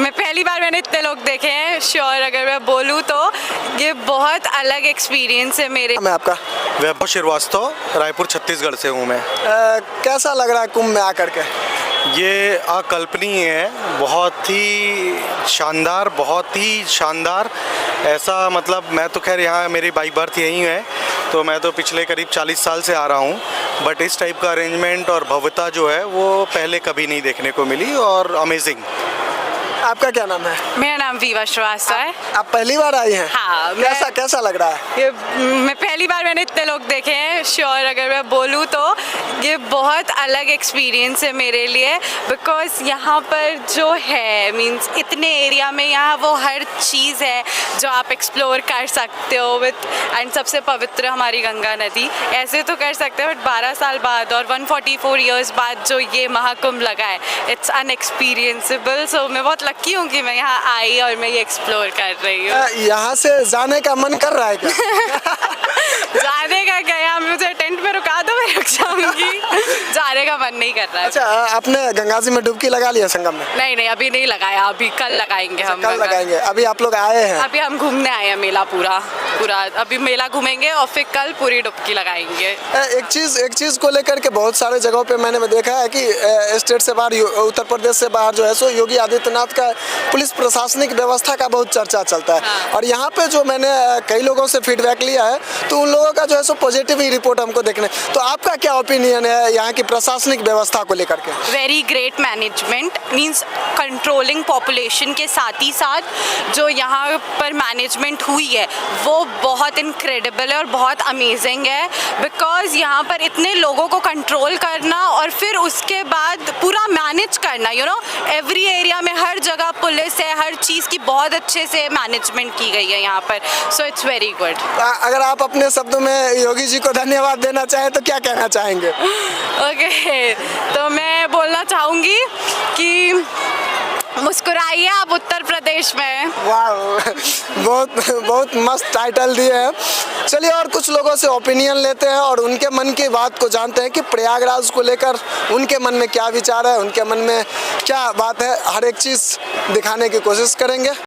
मैं पहली बार मैंने इतने लोग देखे हैं श्योर अगर मैं बोलूँ तो ये बहुत अलग एक्सपीरियंस है मेरे। मैं आपका वैभव श्रीवास्तव, रायपुर छत्तीसगढ़ से हूँ मैं। कैसा लग रहा है कुंभ में आकर के? ये अकल्पनीय है, बहुत ही शानदार। ऐसा मतलब मैं तो खैर यहाँ मेरी बाई बर्थ यहीं है, तो मैं तो पिछले करीब 40 साल से आ रहा हूँ, बट इस टाइप का अरेंजमेंट और भव्यता जो है वो पहले कभी नहीं देखने को मिली और अमेजिंग। आपका क्या नाम है? मेरा नाम वीवा श्रीवास्तव है। आप पहली बार आई हैं? हाँ, कैसा लग रहा है? मैं पहली बार मैंने इतने लोग देखे हैं श्योर अगर मैं बोलूँ तो ये बहुत अलग एक्सपीरियंस है मेरे लिए, बिकॉज यहाँ पर जो है मींस इतने एरिया में यहाँ वो हर चीज़ है जो आप एक्सप्लोर कर सकते हो विथ एंड सबसे पवित्र हमारी गंगा नदी। ऐसे तो कर सकते हैं बट 12 साल बाद और 144 ईयर्स बाद जो ये महाकुंभ लगा है इट्स अनएक्सपीरियंसेबल। सो मैं बहुत लकी हूँ कि मैं यहाँ आई और मैं ये एक्सप्लोर कर रही हूँ। यहाँ से जाने का मन कर रहा है क्या? जाने का क्या, यहाँ मुझे टेंट में रुका दो मैं रुक जाऊंगी। जाने का मन नहीं कर रहा है। अच्छा, आपने गंगा जी में डुबकी लगा लिया संगम में? नहीं अभी नहीं लगाया, अभी कल लगाएंगे हम। कल लगाएंगे। अभी आप लोग आए हैं? अभी हम घूमने आए हैं मेला पूरा अभी मेला घूमेंगे और फिर कल पूरी डुबकी लगाएंगे। एक चीज को लेकर के बहुत सारे जगहों पे मैंने देखा है कि स्टेट से बाहर उत्तर प्रदेश से बाहर जो है सो योगी आदित्यनाथ का पुलिस प्रशासनिक व्यवस्था का बहुत चर्चा चलता है। हाँ। और यहाँ पे जो मैंने कई लोगों से फीडबैक लिया है तो उन लोगों का जो है सो पॉजिटिव ही रिपोर्ट हमको देखने। तो आपका क्या ओपिनियन है यहाँ की प्रशासनिक व्यवस्था को लेकर के? Very great management means controlling population के साथ ही साथ जो यहाँ पर मैनेजमेंट हुई है वो बहुत इनक्रेडिबल है और बहुत अमेजिंग है, बिकॉज यहाँ पर इतने लोगों को कंट्रोल करना और फिर उसके बाद पूरा मैनेज करना, यू नो एवरी एरिया में हर जगह पुलिस है, हर चीज़ की बहुत अच्छे से मैनेजमेंट की गई है यहाँ पर। So it's very good. अगर आप अपने शब्दों में योगी जी को धन्यवाद देना चाहें तो क्या कहना चाहेंगे? ओके, तो मैं बोलना चाहूँगी कि मुस्कुराइए आप उत्तर प्रदेश में। वाह, बहुत मस्त टाइटल दिए हैं। चलिए और कुछ लोगों से ओपिनियन लेते हैं और उनके मन की बात को जानते हैं कि प्रयागराज को लेकर उनके मन में क्या विचार है, उनके मन में क्या बात है। हर एक चीज़ दिखाने की कोशिश करेंगे।